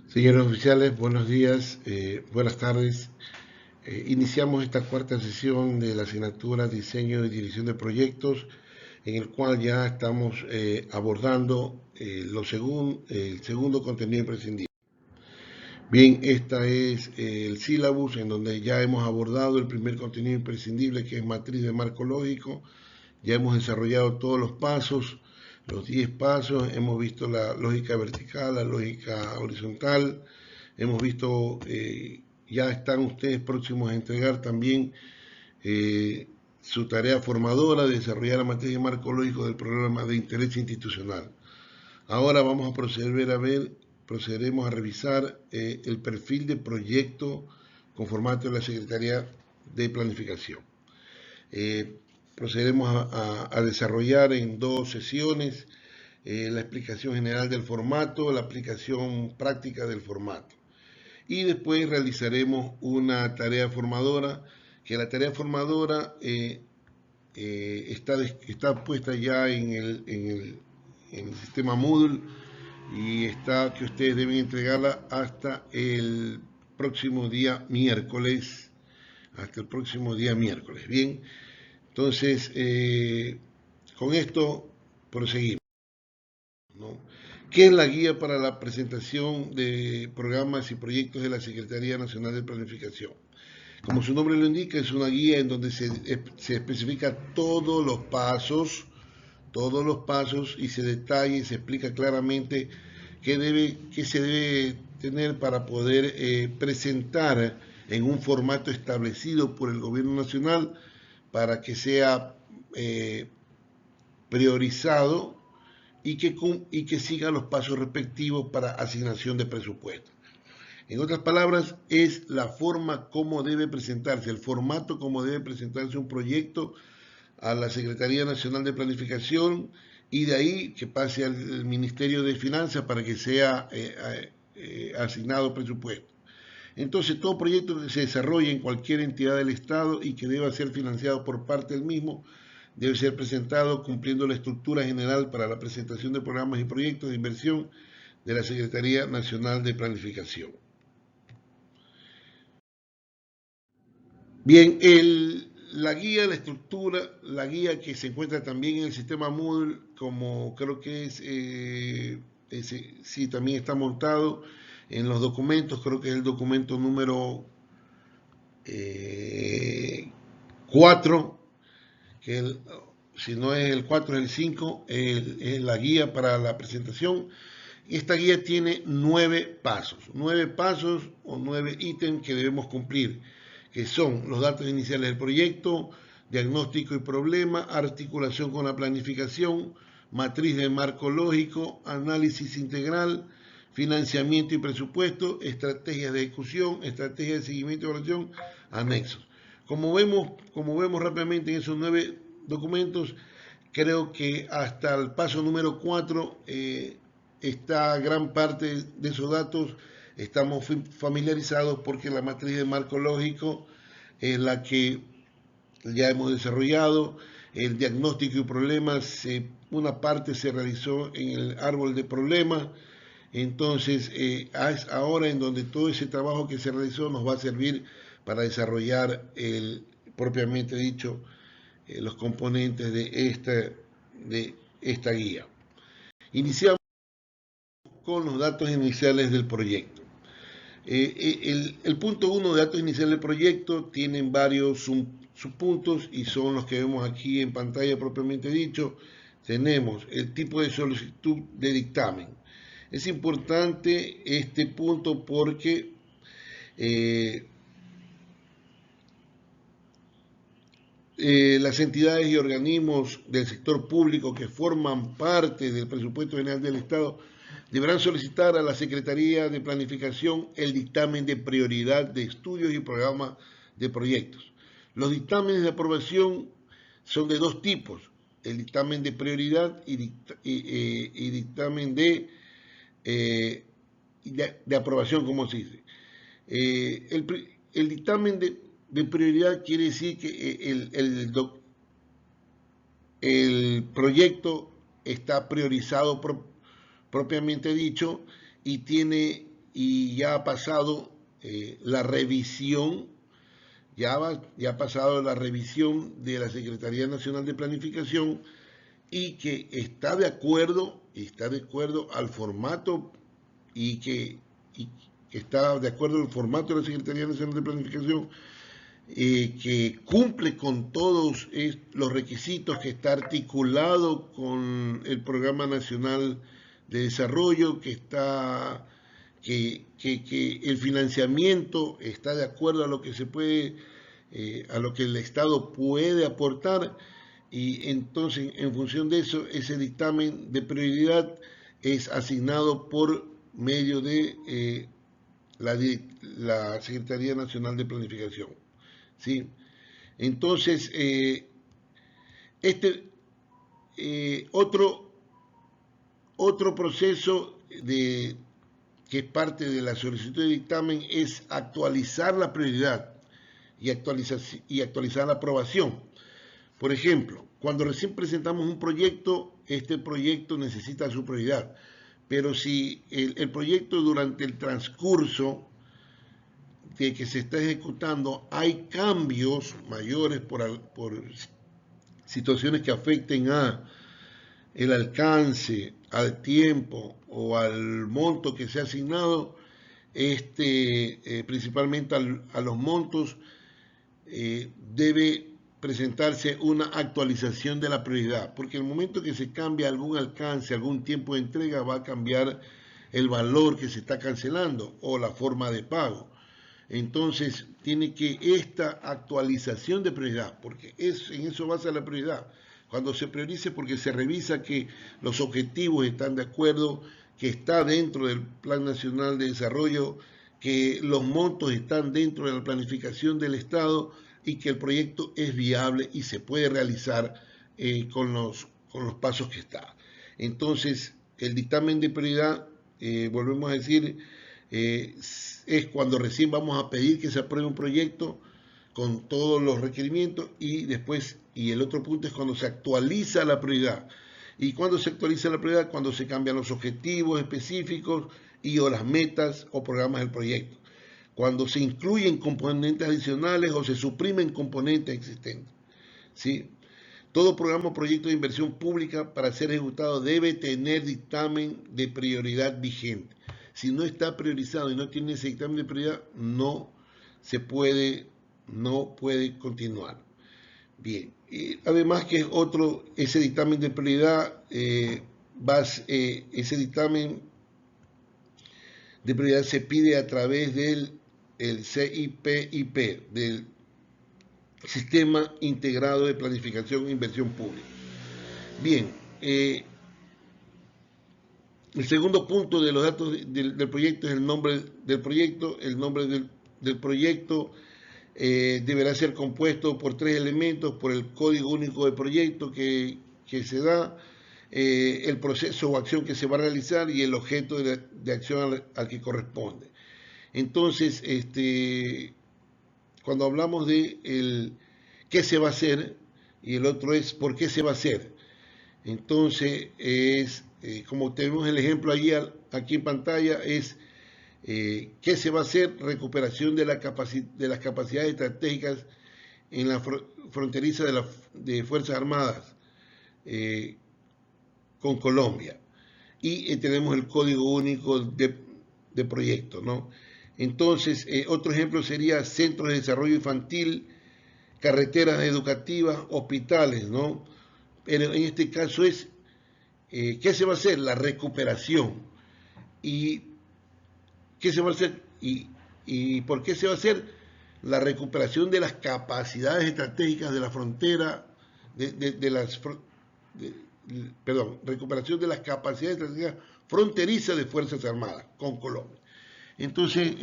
Señores oficiales, buenos días, buenas tardes. Iniciamos esta cuarta sesión de la asignatura Diseño y Dirección de Proyectos, en el cual ya estamos abordando el segundo contenido imprescindible. Bien, este es el sílabus en donde ya hemos abordado el primer contenido imprescindible, que es matriz de marco lógico. Ya hemos desarrollado todos los pasos, los 10 pasos, hemos visto la lógica vertical, la lógica horizontal, hemos visto, ya están ustedes próximos a entregar también su tarea formadora de desarrollar la matriz de marco lógico del programa de interés institucional. Ahora vamos a procederemos a revisar el perfil de proyecto con formato de la Secretaría de Planificación. Procederemos a desarrollar en dos sesiones la explicación general del formato, la aplicación práctica del formato. Y después realizaremos una tarea formadora, que la tarea formadora está puesta ya en el sistema Moodle y está que ustedes deben entregarla hasta el próximo día miércoles. Bien, entonces con esto proseguimos, ¿no? ¿Qué es la guía para la presentación de programas y proyectos de la Secretaría Nacional de Planificación? Como su nombre lo indica, es una guía en donde se especifica todos los pasos y se detalla y se explica claramente qué se debe tener para poder presentar en un formato establecido por el gobierno nacional para que sea priorizado y que siga los pasos respectivos para asignación de presupuesto. En otras palabras, es la forma como debe presentarse, el formato como debe presentarse un proyecto a la Secretaría Nacional de Planificación y de ahí que pase al Ministerio de Finanzas para que sea asignado presupuesto. Entonces, todo proyecto que se desarrolle en cualquier entidad del Estado y que deba ser financiado por parte del mismo debe ser presentado cumpliendo la estructura general para la presentación de programas y proyectos de inversión de la Secretaría Nacional de Planificación. Bien, la guía, la estructura, la guía que se encuentra también en el sistema Moodle, como creo que sí, también está montado en los documentos, creo que es el documento número 4, si no es el 4 es el 5, es la guía para la presentación. Esta guía tiene 9 pasos o 9 ítems que debemos cumplir, que son los datos iniciales del proyecto, diagnóstico y problema, articulación con la planificación, matriz de marco lógico, análisis integral, financiamiento y presupuesto, estrategias de ejecución, estrategias de seguimiento y evaluación, anexos. Como vemos rápidamente en esos 9 documentos, creo que hasta el paso número 4 está gran parte de esos datos estamos familiarizados porque la matriz de marco lógico es la que ya hemos desarrollado. El diagnóstico y problemas, una parte se realizó en el árbol de problemas. Entonces, es ahora en donde todo ese trabajo que se realizó nos va a servir para desarrollar propiamente dicho, los componentes de esta guía. Iniciamos con los datos iniciales del proyecto. El punto 1 de datos iniciales del proyecto tienen varios subpuntos y son los que vemos aquí en pantalla propiamente dicho. Tenemos el tipo de solicitud de dictamen. Es importante este punto porque las entidades y organismos del sector público que forman parte del presupuesto general del Estado deberán solicitar a la Secretaría de Planificación el dictamen de prioridad de estudios y programas de proyectos. Los dictámenes de aprobación son de dos tipos, el dictamen de prioridad y dictamen de aprobación, como se dice. El dictamen de prioridad quiere decir que el proyecto está priorizado propiamente dicho y tiene y ya ha pasado la revisión, ya ha pasado la revisión de la Secretaría Nacional de Planificación y que está de acuerdo al formato y que está de acuerdo al formato de la Secretaría Nacional de Planificación, que cumple con todos los requisitos, que está articulado con el Programa Nacional de Desarrollo, que el financiamiento está de acuerdo a lo que se puede, a lo que el Estado puede aportar, y entonces en función de eso ese dictamen de prioridad es asignado por medio de la Secretaría Nacional de Planificación. ¿Sí? Entonces, este otro proceso que es parte de la solicitud de dictamen es actualizar la prioridad y actualizar la aprobación. Por ejemplo, cuando recién presentamos un proyecto, este proyecto necesita su prioridad, pero si el proyecto durante el transcurso de que se está ejecutando hay cambios mayores por situaciones que afecten a el alcance, al tiempo o al monto que se ha asignado, principalmente a los montos, debe presentarse una actualización de la prioridad, porque en el momento que se cambia algún alcance, algún tiempo de entrega, va a cambiar el valor que se está cancelando o la forma de pago. Entonces, tiene que esta actualización de prioridad, porque en eso basa la prioridad. Cuando se priorice, porque se revisa que los objetivos están de acuerdo, que está dentro del Plan Nacional de Desarrollo, que los montos están dentro de la planificación del Estado y que el proyecto es viable y se puede realizar con los pasos que está. Entonces, el dictamen de prioridad, volvemos a decir, es cuando recién vamos a pedir que se apruebe un proyecto con todos los requerimientos, y después, y el otro punto es cuando se actualiza la prioridad. Y cuando se actualiza la prioridad, cuando se cambian los objetivos específicos y o las metas o programas del proyecto. Cuando se incluyen componentes adicionales o se suprimen componentes existentes. ¿Sí? Todo programa o proyecto de inversión pública para ser ejecutado debe tener dictamen de prioridad vigente. Si no está priorizado y no tiene ese dictamen de prioridad, no puede continuar. Bien, además que ese dictamen de prioridad, ese dictamen de prioridad se pide a través del CIPIP, del Sistema Integrado de Planificación e Inversión Pública. Bien, el segundo punto de los datos del proyecto es el nombre del proyecto. El nombre del proyecto deberá ser compuesto por 3 elementos: por el código único de proyecto que se da, el proceso o acción que se va a realizar y el objeto de acción al que corresponde. Entonces, cuando hablamos de qué se va a hacer y el otro es por qué se va a hacer, entonces como tenemos el ejemplo aquí en pantalla, es ¿qué se va a hacer? Recuperación de las capacidades estratégicas en la fronteriza de Fuerzas Armadas con Colombia. Y tenemos el código único de proyecto, ¿no? Entonces, otro ejemplo sería centros de desarrollo infantil, carreteras educativas, hospitales, ¿no? Pero en este caso es, ¿qué se va a hacer? La recuperación. ¿Y qué se va a hacer? ¿Y por qué se va a hacer? La recuperación de las capacidades estratégicas de la frontera, recuperación de las capacidades estratégicas fronterizas de Fuerzas Armadas con Colombia. Entonces,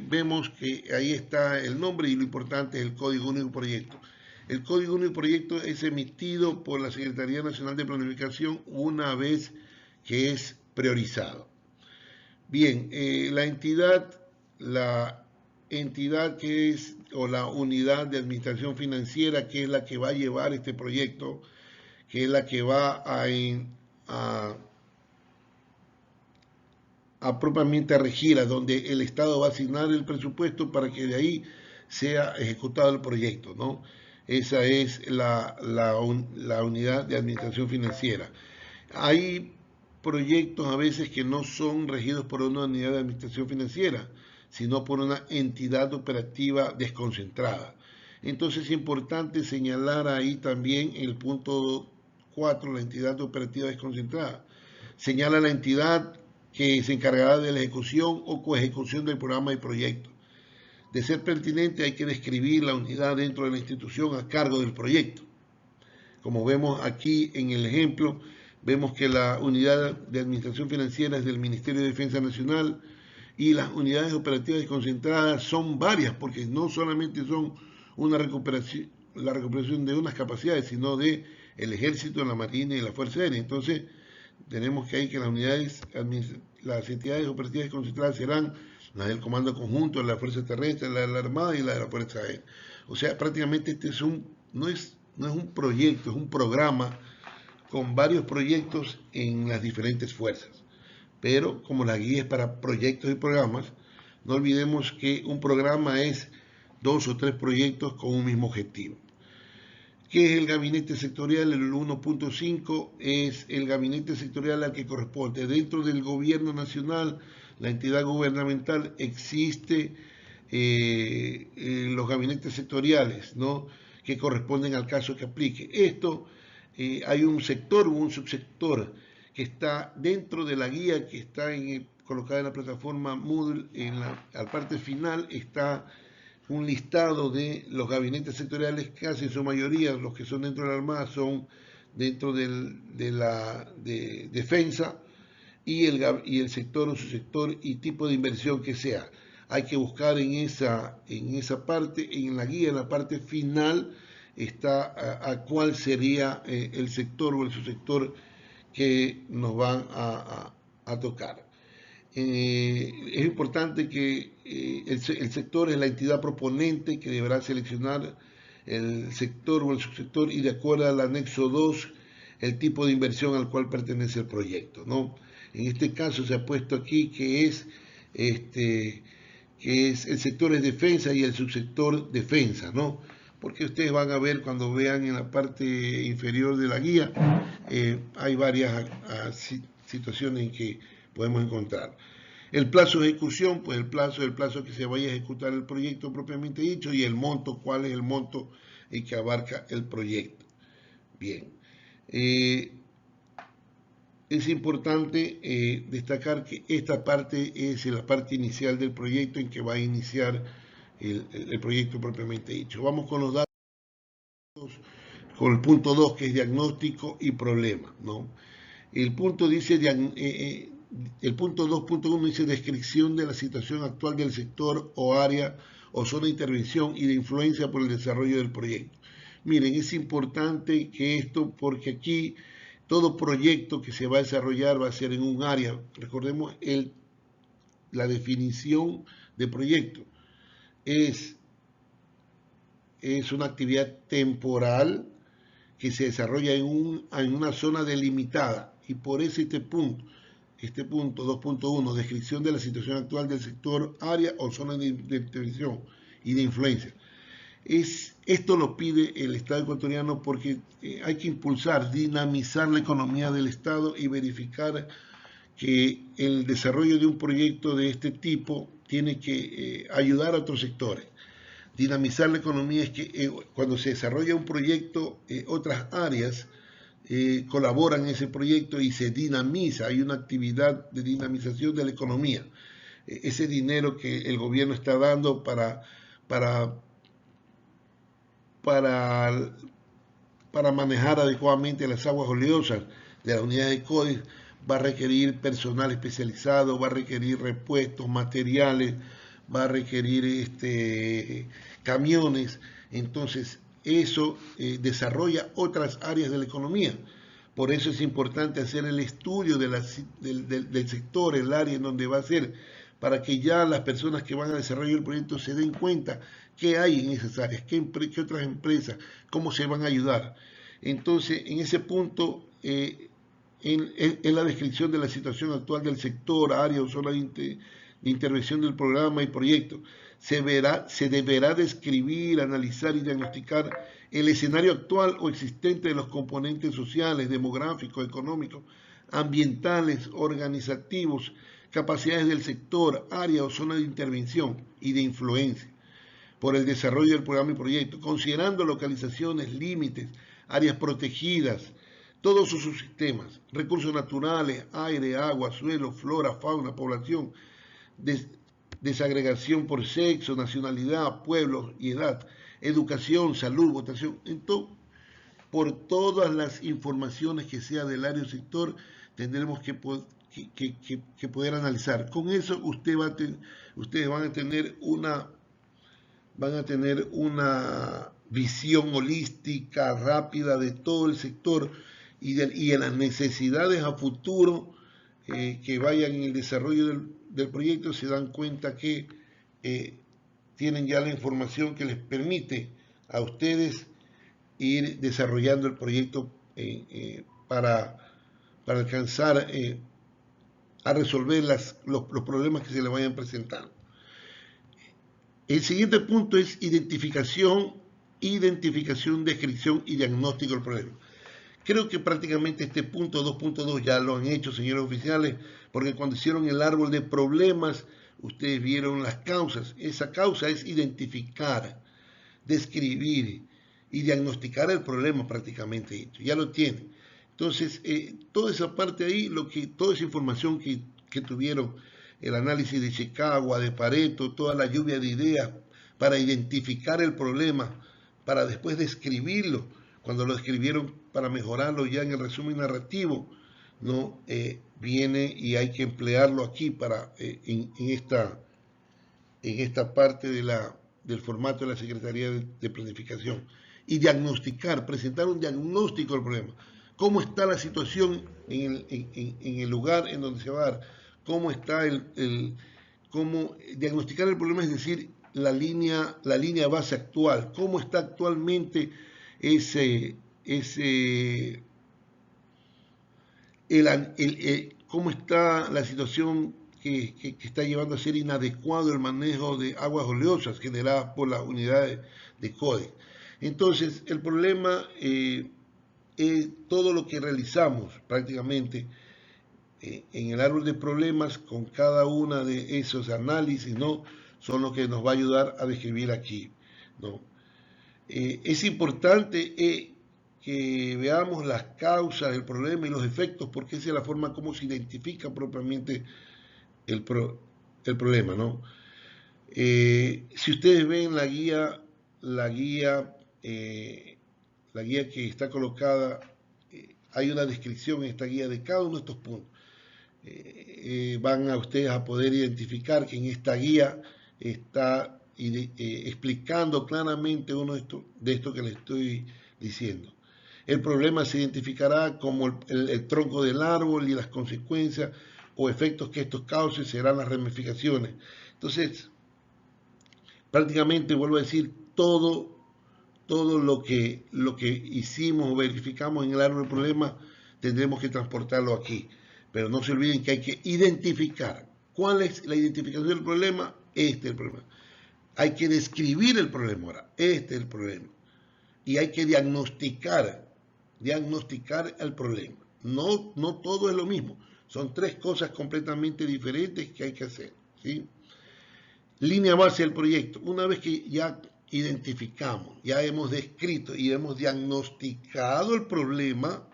vemos que ahí está el nombre y lo importante es el Código Único de Proyecto. El Código Único de Proyecto es emitido por la Secretaría Nacional de Planificación una vez que es priorizado. Bien, la entidad que es, o la unidad de administración financiera, que es la que va a llevar este proyecto, que es la que va a propiamente a regir, a donde el Estado va a asignar el presupuesto para que de ahí sea ejecutado el proyecto, ¿no? Esa es la unidad de administración financiera. Hay proyectos a veces que no son regidos por una unidad de administración financiera, sino por una entidad operativa desconcentrada. Entonces es importante señalar ahí también el punto 4, la entidad operativa desconcentrada. Señala la entidad que se encargará de la ejecución o coejecución del programa y proyecto. De ser pertinente, hay que describir la unidad dentro de la institución a cargo del proyecto. Como vemos aquí en el ejemplo, vemos que la unidad de administración financiera es del Ministerio de Defensa Nacional y las unidades operativas desconcentradas son varias, porque no solamente son la recuperación de unas capacidades, sino de el Ejército, la Marina y la Fuerza Aérea. Entonces, tenemos que ahí que las entidades operativas desconcentradas serán las del Comando Conjunto, la de la Fuerza Terrestre, la de la Armada y la de la Fuerza Aérea. O sea, prácticamente este es no es un proyecto, es un programa con varios proyectos en las diferentes fuerzas. Pero como la guía es para proyectos y programas, no olvidemos que un programa es 2 o 3 proyectos con un mismo objetivo. ¿Qué es el gabinete sectorial? El 1.5 es el gabinete sectorial al que corresponde. Dentro del gobierno nacional, la entidad gubernamental, existe los gabinetes sectoriales, ¿no?, que corresponden al caso que aplique. Esto, hay un sector o un subsector que está dentro de la guía que está colocada en la plataforma Moodle. La parte final está un listado de los gabinetes sectoriales, casi en su mayoría los que son dentro de la Armada son dentro de la defensa, y el sector o subsector y tipo de inversión que sea. Hay que buscar en esa parte, en la guía, en la parte final, está a cuál sería el sector o el subsector que nos van a tocar. Es importante que el sector es la entidad proponente que deberá seleccionar el sector o el subsector y, de acuerdo al anexo 2, el tipo de inversión al cual pertenece el proyecto, ¿no? En este caso se ha puesto aquí que es el sector es defensa y el subsector defensa, ¿no? Porque ustedes van a ver cuando vean en la parte inferior de la guía, hay varias situaciones en que podemos encontrar. El plazo de ejecución, pues el plazo que se vaya a ejecutar el proyecto propiamente dicho, y el monto, cuál es el monto en que abarca el proyecto. Bien. Es importante destacar que esta parte es la parte inicial del proyecto en que va a iniciar el proyecto propiamente dicho. Vamos con los datos, con el punto 2, que es diagnóstico y problema, ¿no? El punto dice, el punto 2.1 dice descripción de la situación actual del sector o área o zona de intervención y de influencia por el desarrollo del proyecto. Miren, es importante que esto, porque aquí todo proyecto que se va a desarrollar va a ser en un área. Recordemos la definición de proyecto. Es una actividad temporal que se desarrolla en una zona delimitada. Y por eso este punto 2.1, descripción de la situación actual del sector, área o zona de intervención y de influencia. Esto lo pide el Estado ecuatoriano porque hay que impulsar, dinamizar la economía del Estado y verificar que el desarrollo de un proyecto de este tipo tiene que ayudar a otros sectores. Dinamizar la economía es que cuando se desarrolla un proyecto, otras áreas colaboran en ese proyecto y se dinamiza, hay una actividad de dinamización de la economía. Ese dinero que el gobierno está dando para manejar adecuadamente las aguas oleosas de las unidades de CODIS va a requerir personal especializado, va a requerir repuestos, materiales, va a requerir camiones. Entonces eso desarrolla otras áreas de la economía. Por eso es importante hacer el estudio del sector, el área en donde va a ser, para que ya las personas que van a desarrollar el proyecto se den cuenta qué hay en esas áreas, qué otras empresas, cómo se van a ayudar. Entonces, en ese punto, en la descripción de la situación actual del sector, área o zona de intervención del programa y proyecto. Se deberá describir, analizar y diagnosticar el escenario actual o existente de los componentes sociales, demográficos, económicos, ambientales, organizativos, capacidades del sector, área o zona de intervención y de influencia por el desarrollo del programa y proyecto, considerando localizaciones, límites, áreas protegidas, todos sus subsistemas, recursos naturales, aire, agua, suelo, flora, fauna, población, desagregación por sexo, nacionalidad, pueblo y edad, educación, salud, votación, por todas las informaciones que sea del área o sector, tendremos que poder analizar. Con eso ustedes van a tener una visión holística, rápida de todo el sector y de las necesidades a futuro que vayan en el desarrollo del proyecto. Se dan cuenta que tienen ya la información que les permite a ustedes ir desarrollando el proyecto para alcanzar a resolver los problemas que se les vayan presentando. El siguiente punto es identificación, descripción y diagnóstico del problema. Creo que prácticamente este punto 2.2 ya lo han hecho, señores oficiales, porque cuando hicieron el árbol de problemas, ustedes vieron las causas. Esa causa es identificar, describir y diagnosticar el problema prácticamente hecho. Ya lo tienen. Entonces, toda esa parte ahí, toda esa información que tuvieron, el análisis de Chicago, de Pareto, toda la lluvia de ideas para identificar el problema, para después describirlo, cuando lo escribieron para mejorarlo ya en el resumen narrativo, ¿no? Viene y hay que emplearlo aquí en esta parte del formato de la Secretaría de Planificación. Y diagnosticar, presentar un diagnóstico del problema. ¿Cómo está la situación en el lugar en donde se va a dar? ¿Cómo está cómo diagnosticar el problema? Es decir, la línea base actual. ¿Cómo está actualmente cómo está la situación que está llevando a ser inadecuado el manejo de aguas oleosas generadas por las unidades de CODE? Entonces, el problema es todo lo que realizamos prácticamente en el árbol de problemas con cada una de esos análisis, ¿no? Son los que nos va a ayudar a describir aquí, ¿no? Es importante que veamos las causas del problema y los efectos, porque esa es la forma como se identifica propiamente el problema, ¿no? Si ustedes ven la guía que está colocada, hay una descripción en esta guía de cada uno de estos puntos. Van a ustedes a poder identificar que en esta guía está explicando claramente uno de esto que les estoy diciendo. El problema se identificará como el tronco del árbol y las consecuencias o efectos que estos causen serán las ramificaciones. Entonces, prácticamente, vuelvo a decir, todo lo que hicimos o verificamos en el árbol del problema tendremos que transportarlo aquí. Pero no se olviden que hay que identificar. ¿Cuál es la identificación del problema? Este es el problema. Hay que describir el problema ahora. Este es el problema. Y hay que diagnosticar el problema. No todo es lo mismo. Son tres cosas completamente diferentes que hay que hacer, ¿sí? Línea base del proyecto. Una vez que ya identificamos, ya hemos descrito y hemos diagnosticado el problema,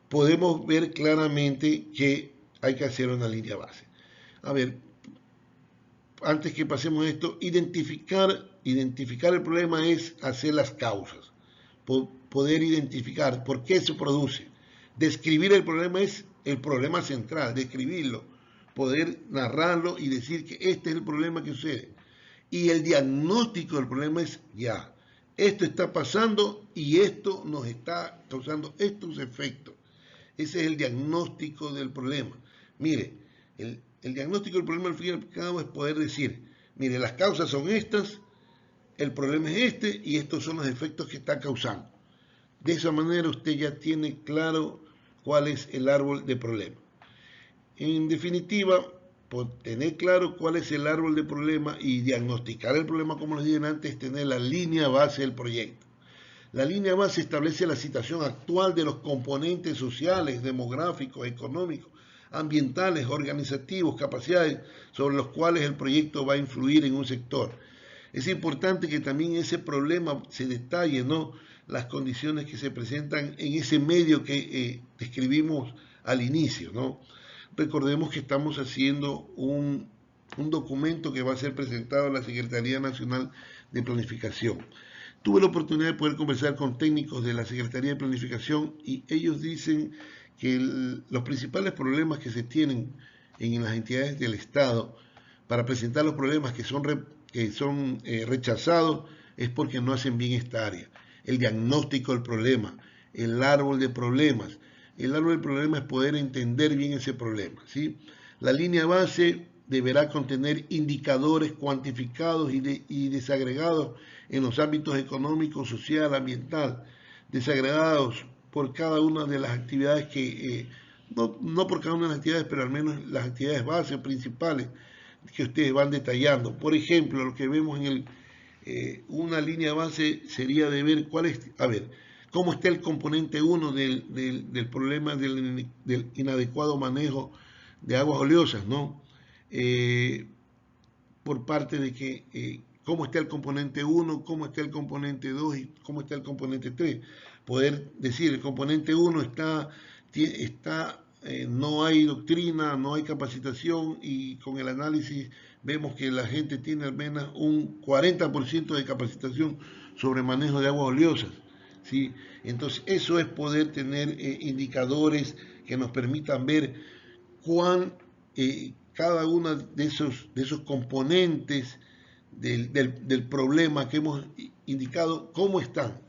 podemos ver claramente que hay que hacer una línea base. A ver, antes que pasemos esto, identificar el problema es hacer las causas, poder identificar por qué se produce. Describir el problema es el problema central, describirlo, poder narrarlo y decir que este es el problema que sucede. Y el diagnóstico del problema es ya. Esto está pasando y esto nos está causando estos efectos. Ese es el diagnóstico del problema. Mire, el diagnóstico del problema al fin y al cabo es poder decir, mire, las causas son estas, el problema es este y estos son los efectos que está causando. De esa manera usted ya tiene claro cuál es el árbol de problema. En definitiva, por tener claro cuál es el árbol de problema y diagnosticar el problema, como les dije antes, tener la línea base del proyecto. La línea base establece la situación actual de los componentes sociales, demográficos, económicos, ambientales, organizativos, capacidades sobre los cuales el proyecto va a influir en un sector. Es importante que también ese problema se detalle, ¿no? Las condiciones que se presentan en ese medio que describimos al inicio, ¿no? Recordemos que estamos haciendo un documento que va a ser presentado a la Secretaría Nacional de Planificación. Tuve la oportunidad de poder conversar con técnicos de la Secretaría de Planificación y ellos dicen que los principales problemas que se tienen en las entidades del Estado para presentar los problemas que son rechazados es porque no hacen bien esta área. El diagnóstico del problema, el árbol de problemas. El árbol de problemas es poder entender bien ese problema, ¿sí? La línea base deberá contener indicadores cuantificados y desagregados en los ámbitos económico, social, ambiental, desagregados por cada una de las actividades no por cada una de las actividades, pero al menos las actividades bases principales que ustedes van detallando. Por ejemplo, lo que vemos en una línea base sería de ver cómo está el componente 1 del problema del inadecuado manejo de aguas oleosas, ¿no? Por parte de que cómo está el componente 1, cómo está el componente 2 y cómo está el componente 3. Poder decir, el componente 1 no hay doctrina, no hay capacitación y con el análisis vemos que la gente tiene al menos un 40% de capacitación sobre manejo de aguas oleosas, ¿sí? Entonces eso es poder tener indicadores que nos permitan ver cada uno de esos componentes del problema que hemos indicado, cómo están.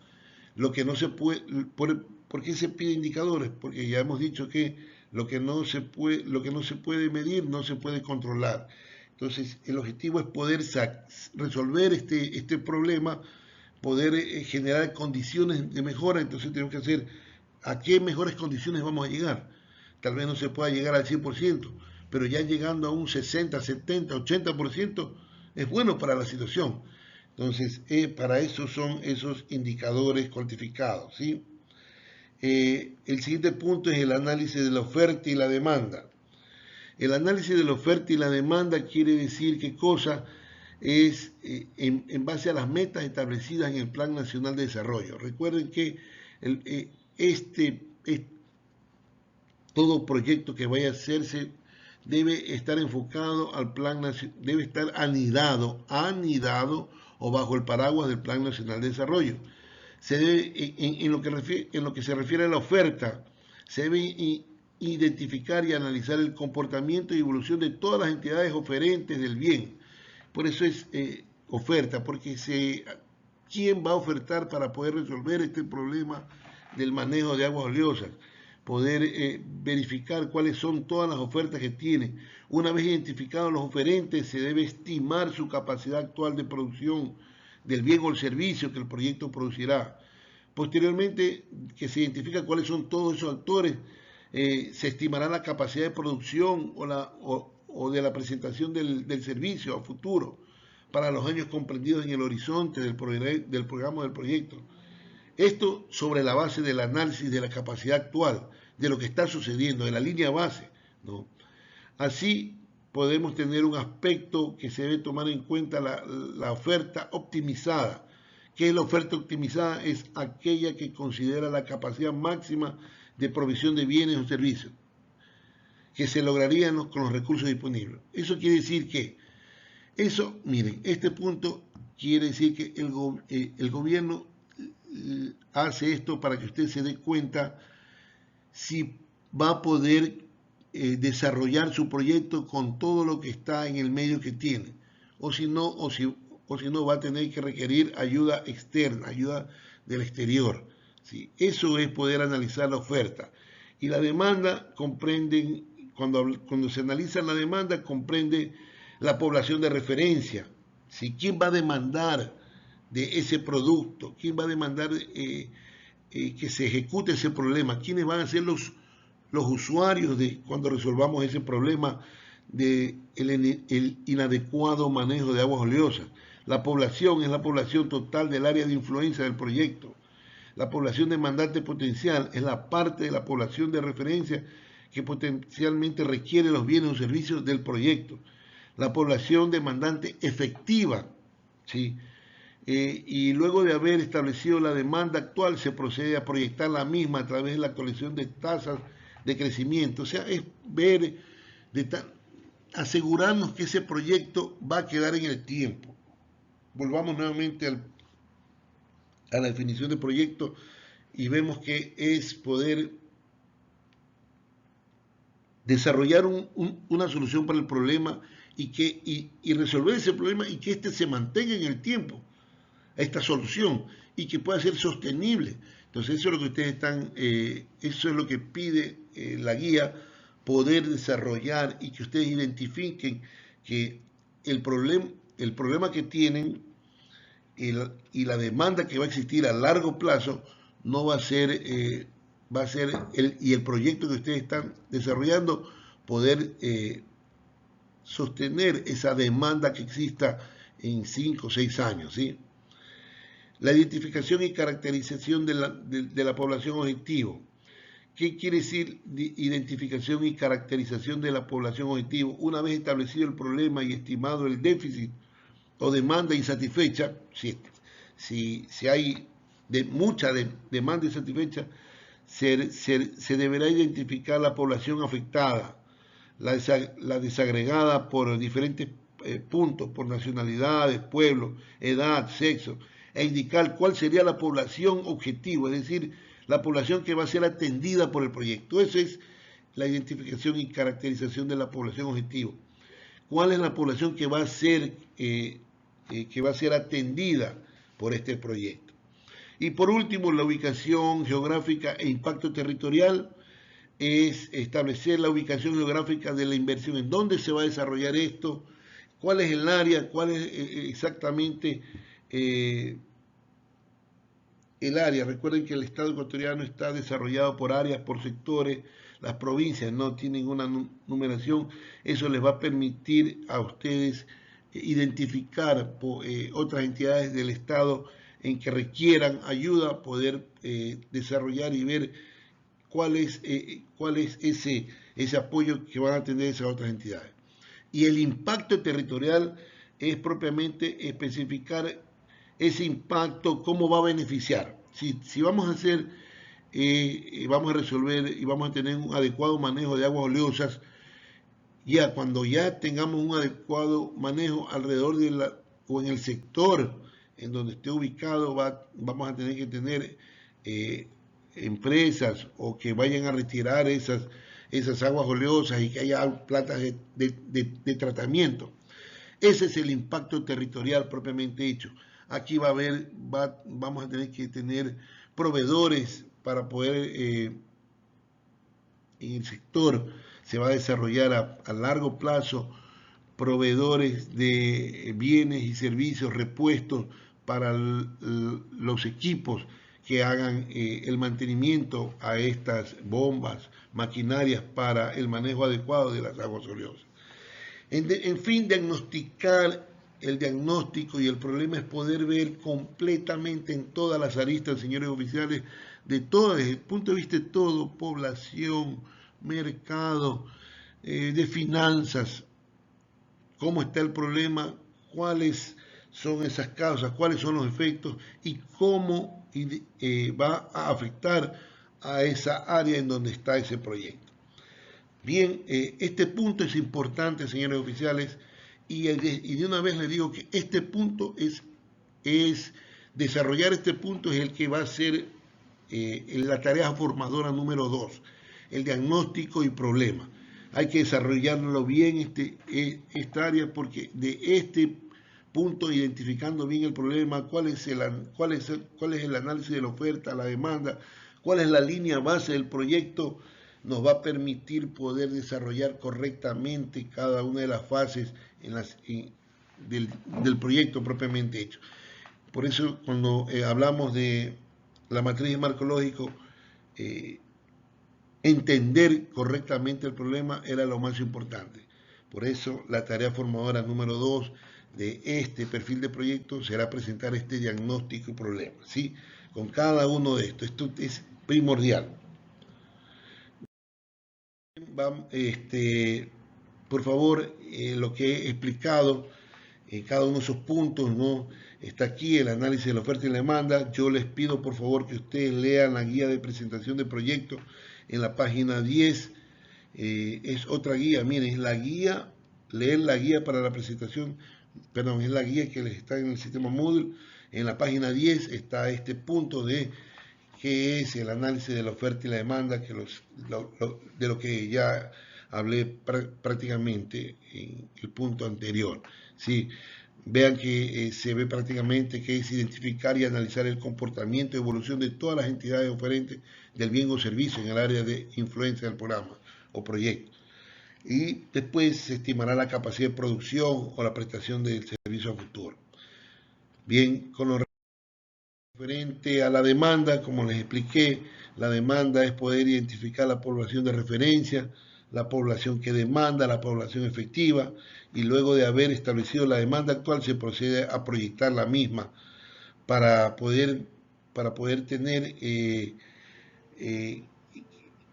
Lo que no se puede, ¿por qué se pide indicadores? Porque ya hemos dicho que lo que no se puede medir no se puede controlar. Entonces, el objetivo es poder resolver este problema, poder generar condiciones de mejora. Entonces, tenemos que hacer a qué mejores condiciones vamos a llegar. Tal vez no se pueda llegar al 100%, pero ya llegando a un 60, 70, 80% es bueno para la situación. Entonces, para eso son esos indicadores cuantificados, ¿sí? El siguiente punto es el análisis de la oferta y la demanda. El análisis de la oferta y la demanda quiere decir qué cosa es en base a las metas establecidas en el Plan Nacional de Desarrollo. Recuerden que todo proyecto que vaya a hacerse debe estar enfocado al plan nacional, debe estar anidado o bajo el paraguas del Plan Nacional de Desarrollo. Se debe, en lo que se refiere a la oferta, se debe identificar y analizar el comportamiento y evolución de todas las entidades oferentes del bien. Por eso es oferta, porque ¿quién va a ofertar para poder resolver este problema del manejo de aguas oleosas? Poder verificar cuáles son todas las ofertas que tiene. Una vez identificados los oferentes, se debe estimar su capacidad actual de producción del bien o el servicio que el proyecto producirá. Posteriormente, que se identifica cuáles son todos esos actores, se estimará la capacidad de producción o de la presentación del servicio a futuro para los años comprendidos en el horizonte del programa del proyecto. Esto sobre la base del análisis de la capacidad actual, de lo que está sucediendo, de la línea base, ¿no? Así podemos tener un aspecto que se debe tomar en cuenta, la oferta optimizada. ¿Qué es la oferta optimizada? Es aquella que considera la capacidad máxima de provisión de bienes o servicios que se lograrían con los recursos disponibles. Eso quiere decir que, miren, este punto quiere decir que el gobierno hace esto para que usted se dé cuenta si va a poder desarrollar su proyecto con todo lo que está en el medio que tiene, o si no va a tener que requerir ayuda externa, ayuda del exterior, ¿sí? Eso es poder analizar la oferta. Y la demanda cuando se analiza la demanda, comprende la población de referencia, ¿sí? ¿Quién va a demandar de ese producto? ¿Quién va a demandar que se ejecute ese problema? ¿Quiénes van a ser los usuarios de cuando resolvamos ese problema de el inadecuado manejo de aguas oleosas? La población es la población total del área de influencia del proyecto. La población demandante potencial es la parte de la población de referencia que potencialmente requiere los bienes o servicios del proyecto. La población demandante efectiva, ¿sí? Y luego de haber establecido la demanda actual, se procede a proyectar la misma a través de la colección de tasas de crecimiento. O sea, es ver, asegurarnos que ese proyecto va a quedar en el tiempo. Volvamos nuevamente a la definición de proyecto y vemos que es poder desarrollar una solución para el problema y resolver ese problema y que éste se mantenga en el tiempo, esta solución, y que pueda ser sostenible. Entonces eso es lo que ustedes están, eso es lo que pide la guía, poder desarrollar y que ustedes identifiquen que el problema que tienen y la demanda que va a existir a largo plazo no va a ser, el proyecto que ustedes están desarrollando, poder sostener esa demanda que exista en 5 o 6 años, ¿sí? La identificación y caracterización de la población objetivo. ¿Qué quiere decir identificación y caracterización de la población objetivo? Una vez establecido el problema y estimado el déficit o demanda insatisfecha, si hay mucha demanda insatisfecha, se deberá identificar la población afectada, la desagregada por diferentes puntos, por nacionalidades, pueblos, edad, sexo, e indicar cuál sería la población objetivo, es decir, la población que va a ser atendida por el proyecto. Eso es la identificación y caracterización de la población objetivo. ¿Cuál es la población que va a ser atendida por este proyecto? Y por último, la ubicación geográfica e impacto territorial es establecer la ubicación geográfica de la inversión, en dónde se va a desarrollar esto, cuál es el área, cuál es exactamente el área. Recuerden que el Estado ecuatoriano está desarrollado por áreas, por sectores. Las provincias no tienen una numeración. Eso les va a permitir a ustedes identificar otras entidades del Estado en que requieran ayuda, poder desarrollar y ver cuál es ese apoyo que van a tener esas otras entidades. Y el impacto territorial es propiamente especificar ese impacto, cómo va a beneficiar. Si vamos a hacer, vamos a resolver y vamos a tener un adecuado manejo de aguas oleosas, ya cuando ya tengamos un adecuado manejo alrededor o en el sector en donde esté ubicado, vamos a tener que tener empresas o que vayan a retirar esas aguas oleosas y que haya plantas de tratamiento. Ese es el impacto territorial propiamente hecho. Aquí vamos a tener que tener proveedores para poder, en el sector se va a desarrollar a largo plazo, proveedores de bienes y servicios, repuestos para los equipos que hagan el mantenimiento a estas bombas, maquinarias para el manejo adecuado de las aguas oleosas. En fin, diagnosticar el diagnóstico y el problema es poder ver completamente en todas las aristas, señores oficiales, desde el punto de vista de todo, población, mercado, de finanzas, cómo está el problema, cuáles son esas causas, cuáles son los efectos y cómo va a afectar a esa área en donde está ese proyecto. Bien, este punto es importante, señores oficiales, y de una vez les digo que este punto desarrollar este punto es el que va a ser la tarea formadora número 2, el diagnóstico y problema. Hay que desarrollarlo bien esta área porque de este punto, identificando bien el problema, cuál es el análisis de la oferta, la demanda, cuál es la línea base del proyecto, nos va a permitir poder desarrollar correctamente cada una de las fases del proyecto propiamente hecho. Por eso cuando hablamos de la matriz de marco lógico, entender correctamente el problema era lo más importante. Por eso la tarea formadora número 2 de este perfil de proyecto será presentar este diagnóstico y problema, ¿sí? Con cada uno de estos. Esto es primordial. Por favor, lo que he explicado, cada uno de esos puntos, ¿no? Está aquí el análisis de la oferta y la demanda. Yo les pido por favor que ustedes lean la guía de presentación de proyectos en la página 10. Es otra guía, miren, es la guía, leer la guía para la presentación, perdón, es la guía que les está en el sistema Moodle. En la página 10 está este punto de qué es el análisis de la oferta y la demanda, de lo que ya hablé prácticamente en el punto anterior. ¿Sí? Vean que se ve prácticamente que es identificar y analizar el comportamiento y evolución de todas las entidades oferentes del bien o servicio en el área de influencia del programa o proyecto. Y después se estimará la capacidad de producción o la prestación del servicio a futuro. Bien, con lo referente a la demanda, como les expliqué, la demanda es poder identificar la población de referencia, la población que demanda, la población efectiva, y luego de haber establecido la demanda actual se procede a proyectar la misma para poder tener que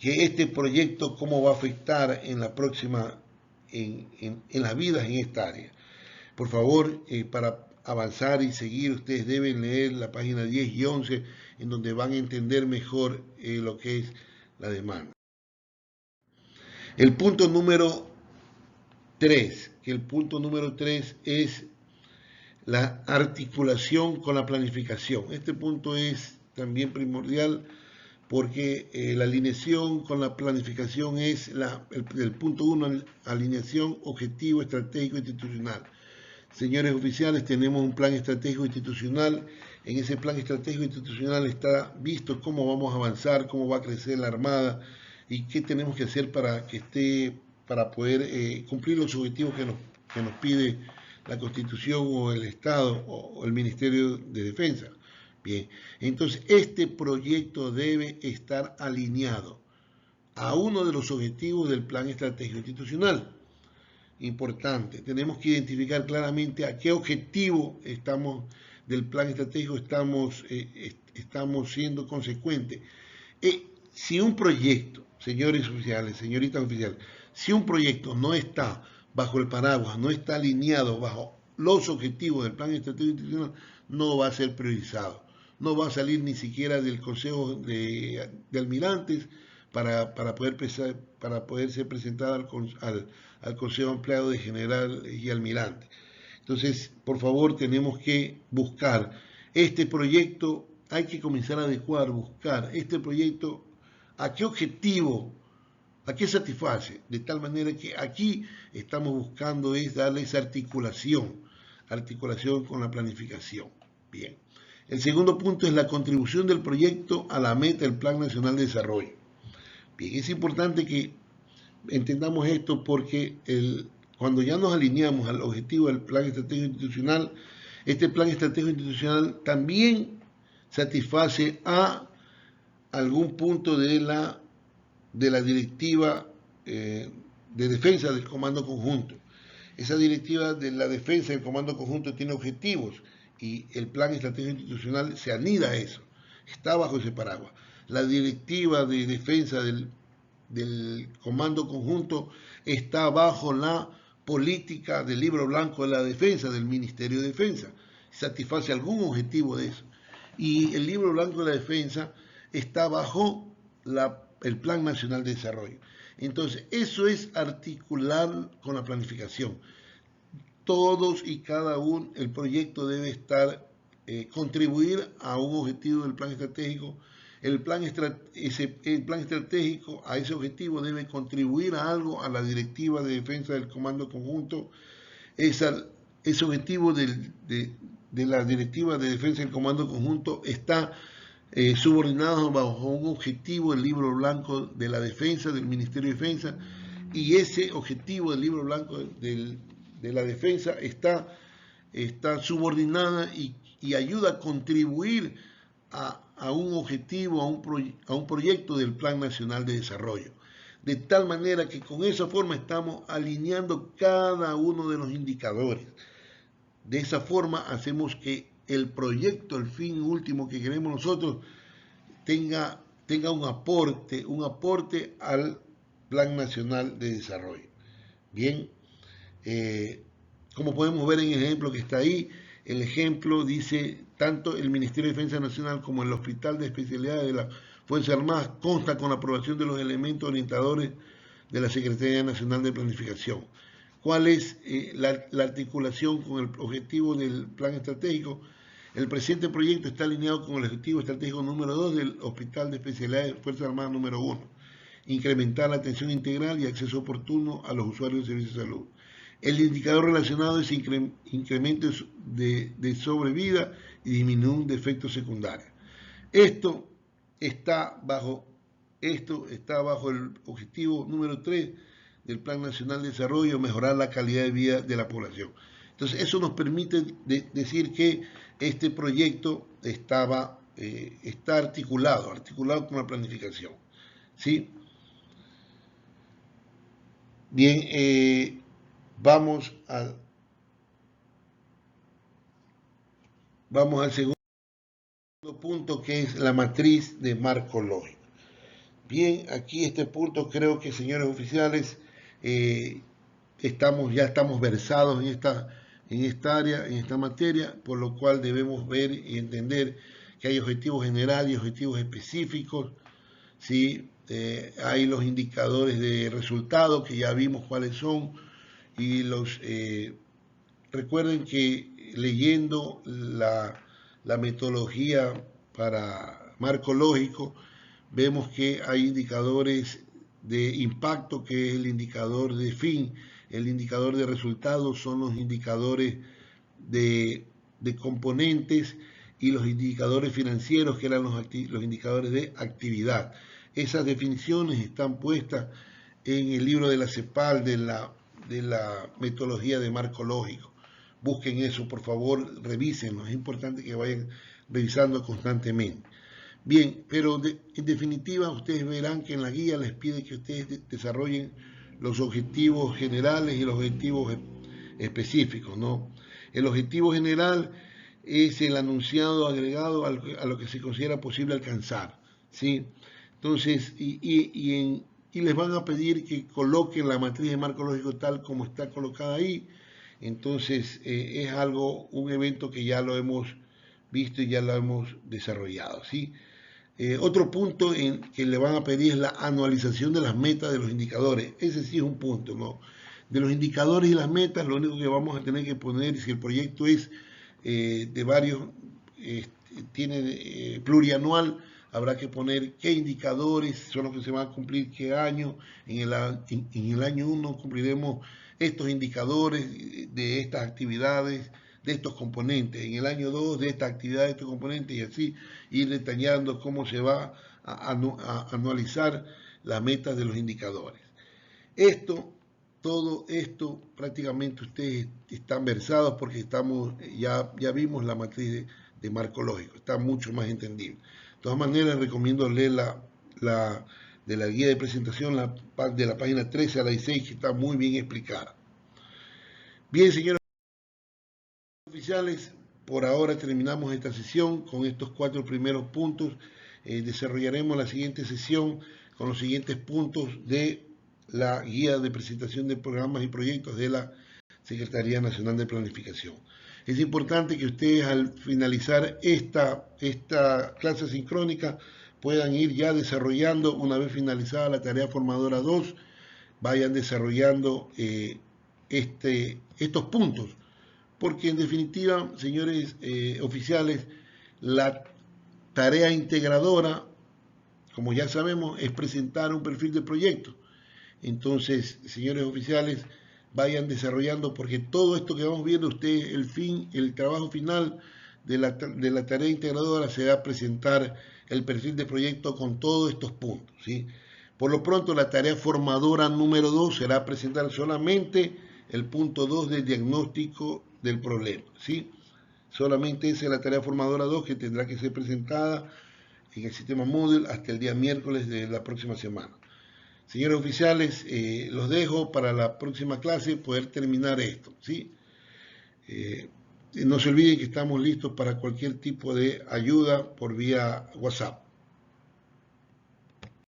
este proyecto cómo va a afectar en la próxima, en las vidas en esta área. Por favor, para avanzar y seguir, ustedes deben leer la página 10 y 11, en donde van a entender mejor lo que es la demanda. El punto número 3, que el punto número 3 es la articulación con la planificación. Este punto es también primordial porque la alineación con la planificación es el punto 1, alineación objetivo estratégico institucional. Señores oficiales, tenemos un plan estratégico institucional. En ese plan estratégico institucional está visto cómo vamos a avanzar, cómo va a crecer la Armada y qué tenemos que hacer para poder cumplir los objetivos que nos pide la Constitución o el Estado o el Ministerio de Defensa. Bien, entonces este proyecto debe estar alineado a uno de los objetivos del plan estratégico institucional. Importante, tenemos que identificar claramente a qué objetivo del plan estratégico estamos siendo consecuentes. Si un proyecto, señores oficiales, señoritas oficiales, si un proyecto no está bajo el paraguas, no está alineado bajo los objetivos del plan estratégico institucional, no va a ser priorizado, no va a salir ni siquiera del Consejo de Almirantes para poder ser presentada al Consejo Ampliado de General y Almirante. Entonces, por favor, tenemos que buscar este proyecto, hay que comenzar a adecuar, buscar este proyecto, a qué objetivo, a qué satisface, de tal manera que aquí estamos buscando es darle esa articulación con la planificación. Bien. El segundo punto es la contribución del proyecto a la meta del Plan Nacional de Desarrollo. Bien, es importante que entendamos esto porque cuando ya nos alineamos al objetivo del Plan Estratégico Institucional, este Plan Estratégico Institucional también satisface a algún punto de la directiva de defensa del Comando Conjunto. Esa directiva de la defensa del Comando Conjunto tiene objetivos y el Plan Estratégico Institucional se anida a eso, está bajo ese paraguas. La directiva de defensa del Comando Conjunto está bajo la política del Libro Blanco de la Defensa, del Ministerio de Defensa. Satisface algún objetivo de eso. Y el Libro Blanco de la Defensa está bajo el Plan Nacional de Desarrollo. Entonces, eso es articular con la planificación. Todos y cada uno, el proyecto debe contribuir a un objetivo del plan estratégico. El plan estratégico a ese objetivo debe contribuir a algo a la directiva de defensa del Comando Conjunto. Ese objetivo de la directiva de defensa del Comando Conjunto está subordinado bajo un objetivo del Libro Blanco de la Defensa, del Ministerio de Defensa, y ese objetivo del Libro Blanco de la Defensa está subordinada y y ayuda a contribuir a un objetivo, a un proyecto del Plan Nacional de Desarrollo. De tal manera que con esa forma estamos alineando cada uno de los indicadores. De esa forma hacemos que el proyecto, el fin último que queremos nosotros, tenga un aporte al Plan Nacional de Desarrollo. Bien, como podemos ver en el ejemplo que está ahí, el ejemplo dice, tanto el Ministerio de Defensa Nacional como el Hospital de Especialidades de la Fuerzas Armadas consta con la aprobación de los elementos orientadores de la Secretaría Nacional de Planificación. ¿Cuál es la articulación con el objetivo del plan estratégico? El presente proyecto está alineado con el objetivo estratégico número 2 del Hospital de Especialidades de Fuerzas Armadas número 1, incrementar la atención integral y acceso oportuno a los usuarios de servicios de salud. El indicador relacionado es incremento de sobrevida y disminución de efectos secundarios. Esto está bajo el objetivo número 3 del Plan Nacional de Desarrollo, mejorar la calidad de vida de la población. Entonces, eso nos permite decir que este proyecto está articulado con la planificación. ¿Sí? Bien, vamos al segundo punto, que es la matriz de marco lógico. Bien, aquí este punto creo que, señores oficiales, ya estamos versados en esta área, en esta materia, por lo cual debemos ver y entender que hay objetivos generales y objetivos específicos, ¿sí? Hay los indicadores de resultados que ya vimos cuáles son, y recuerden que leyendo la metodología para marco lógico, vemos que hay indicadores de impacto, que es el indicador de fin, el indicador de resultados son los indicadores de componentes, y los indicadores financieros, que eran los indicadores de actividad. Esas definiciones están puestas en el libro de la CEPAL de la metodología de marco lógico. Busquen eso, por favor, revísenlo. Es importante que vayan revisando constantemente. Bien, pero en definitiva, ustedes verán que en la guía les pide que ustedes desarrollen los objetivos generales y los objetivos específicos, ¿no? El objetivo general es el anunciado agregado a lo que se considera posible alcanzar, ¿sí? Entonces, y les van a pedir que coloquen la matriz de marco lógico tal como está colocada ahí. Entonces, es un evento que ya lo hemos visto y ya lo hemos desarrollado, ¿sí? Otro punto que le van a pedir es la anualización de las metas de los indicadores. Ese sí es un punto, ¿no? De los indicadores y las metas, lo único que vamos a tener que poner, si el proyecto es de varios, tiene plurianual, habrá que poner qué indicadores son los que se van a cumplir, qué año. En el año 1 cumpliremos estos indicadores de estas actividades, de estos componentes, en el año 2 de esta actividad, de estos componentes, y así ir detallando cómo se va a anualizar las metas de los indicadores. Todo esto prácticamente ustedes están versados, porque ya vimos la matriz de marco lógico, está mucho más entendible. De todas maneras, recomiendo leer de la guía de presentación, de la página 13 a la 16, que está muy bien explicada. Bien, señores oficiales, por ahora terminamos esta sesión con estos 4 primeros puntos. Desarrollaremos la siguiente sesión con los siguientes puntos de la guía de presentación de programas y proyectos de la Secretaría Nacional de Planificación. Es importante que ustedes, al finalizar esta clase sincrónica, puedan ir ya desarrollando, una vez finalizada la tarea formadora 2, vayan desarrollando estos puntos, porque en definitiva, señores oficiales, la tarea integradora, como ya sabemos, es presentar un perfil de proyecto. Entonces, señores oficiales, vayan desarrollando, porque todo esto que vamos viendo, ustedes, el trabajo final de la tarea integradora será presentar el perfil de proyecto con todos estos puntos, ¿sí? Por lo pronto, la tarea formadora número 2 será presentar solamente el punto 2 del diagnóstico del problema, ¿sí? Solamente esa es la tarea formadora 2 que tendrá que ser presentada en el sistema Moodle hasta el día miércoles de la próxima semana. Señores oficiales, los dejo para la próxima clase poder terminar esto, ¿sí? No se olviden que estamos listos para cualquier tipo de ayuda por vía WhatsApp.